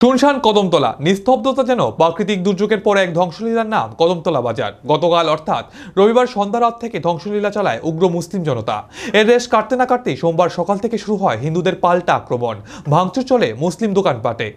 শুনশান কদমতলা, নিস্তব্ধতা যেন প্রাকৃতিক দুর্যোগের পর এক ধ্বংসলীলার নাম কদমতলা বাজার। গতকাল অর্থাৎ রবিবার সন্ধ্যা রাত থেকে ধ্বংসলীলা চালায় উগ্র মুসলিম জনতা। এর রেশ কাটতে না কাটতেই সোমবার সকাল থেকে শুরু হয় হিন্দুদের পাল্টা আক্রমণ। ভাঙচুর চলে মুসলিম দোকানপাটে।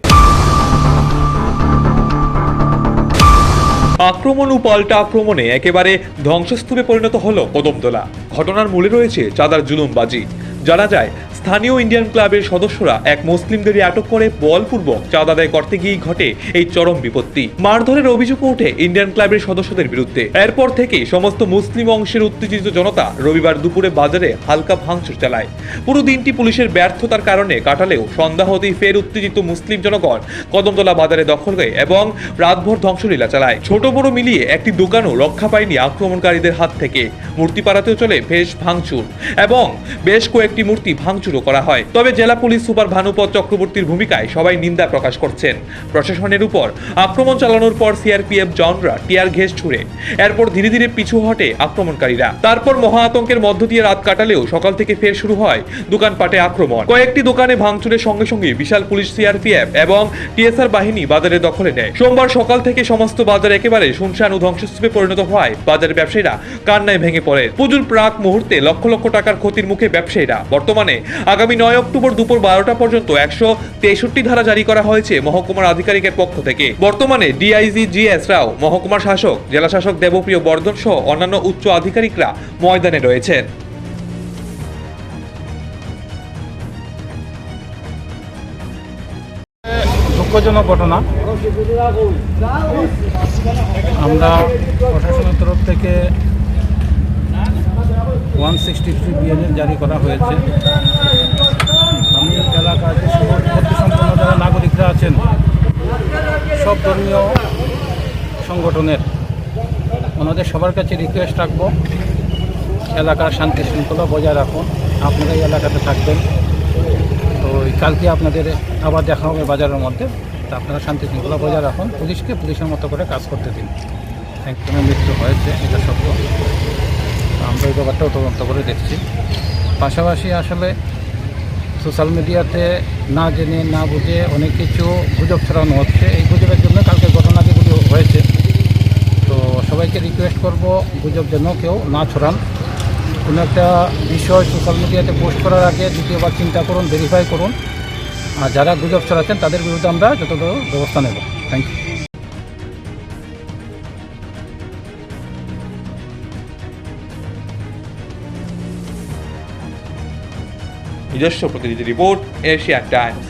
আক্রমণ ও পাল্টা আক্রমণে একেবারে ধ্বংসস্তূপে পরিণত হলো কদমতলা। ঘটনার মূলে রয়েছে চাঁদার জুলুমবাজি। জানা যায়, স্থানীয় ইন্ডিয়ান ক্লাবের সদস্যরা এক মুসলিমদের আটক করে বলপূর্বক চাঁদা আদায় করতে গিয়েই ঘটে এই চরম বিপত্তি। মারধরের অভিযোগ ওঠে ইন্ডিয়ান ক্লাবের সদস্যদের বিরুদ্ধে। এরপর থেকে সমস্ত মুসলিম অংশের উত্তেজিত জনতা রবিবার দুপুরে বাজারে হালকা ভাঙচুর চালায়। পুরো দিনটি পুলিশের ব্যর্থতার কারণে কাটালেও সন্ধ্যা হতেই ফের উত্তেজিত মুসলিম জনগণ কদমতলা বাজারে দখল হয়ে এবং রাতভর ধ্বংসলীলা চালায়। ছোট বড় মিলিয়ে একটি দোকানও রক্ষা পায়নি আক্রমণকারীদের হাত থেকে। মূর্তিপাড়াতেও চলে বেশ ভাঙচুর এবং বেশ কয়েকটি মূর্তি ভাঙচুরও করা হয়। তবে জেলা পুলিশ সুপার ভানুপদ চক্রবর্তীর ভূমিকায় সবাই নিন্দা প্রকাশ করছেন। প্রশাসনের উপর আক্রমণ চালানোর পর সিআরপিএফ জওয়ানরা টিয়ার গ্যাস ছুড়ে এরপর ধীরে ধীরে পিছু হটে আক্রমণকারীরা। তারপর মহা আতঙ্কের মধ্য দিয়ে রাত কাটালেও সকাল থেকে ফের শুরু হয় দোকানপাটে আক্রমণ। কয়েকটি দোকানে ভাঙচুরের সঙ্গে সঙ্গে বিশাল পুলিশ, সিআরপিএফ এবং টিএসআর বাহিনী বাজারে দখলে নেয়। সোমবার সকাল থেকে সমস্ত বাজার একেবারে শুনশান ও ধ্বংসস্তূপে পরিণত হওয়ায় বাজারের ব্যবসায়ীরা কান্নায় ভেঙে পড়ে। পুজোর প্রাক মুহূর্তে লক্ষ লক্ষ টাকার ক্ষতির মুখে ব্যবসায়ীরা। বর্তমানে আগামী 9 অক্টোবর দুপুর 12টা পর্যন্ত 163 ধারা জারি করা হয়েছে মহকুমার আধিকারিকের পক্ষ থেকে। বর্তমানে ডিআইজি জিএস রাও, মহকুমার শাসক, জেলা শাসক দেবপ্রিয় বর্ধন সহ অন্যান্য উচ্চ আধিকারিকরা ময়দানে রয়েছেন। দুঃখজনক ঘটনা। আমরা প্রশাসনের তরফ থেকে 163 বিএনএ জারি করা হয়েছে। আমি এলাকার যে সম্পন্ন যারা নাগরিকরা আছেন, সব ধর্মীয় সংগঠনের ওনাদের সবার কাছে রিকোয়েস্ট রাখবো, এলাকার শান্তি শৃঙ্খলা বজায় রাখুন। আপনারা এই এলাকাতে থাকবেন, তো কালকে আপনাদের আবার দেখা হবে বাজারের মধ্যে। তা আপনারা শান্তি শৃঙ্খলা বজায় রাখুন, পুলিশকে পুলিশের মতো করে কাজ করতে দিন। একজনের মৃত্যু হয়েছে, এটা সত্য। আমরা এই ব্যাপারটাও তদন্ত করে দেখছি। পাশাপাশি আসলে সোশ্যাল মিডিয়াতে না জেনে না বুঝে অনেক কিছু গুজব ছড়ানো হচ্ছে। এই গুজবের জন্য কালকে ঘটনা যেগুলি হয়েছে, তো সবাইকে রিকোয়েস্ট করব গুজব যেন কেউ না ছড়ান। কোনো একটা বিষয় সোশ্যাল মিডিয়াতে পোস্ট করার আগে দ্বিতীয়বার চিন্তা করুন, ভেরিফাই করুন। আর যারা গুজব ছড়াচ্ছেন তাদের বিরুদ্ধে আমরা যথাযথ ব্যবস্থা নেব। Thank you. নিজস্ব প্রতিনিধি রিপোর্ট, এশিয়া টাইমস।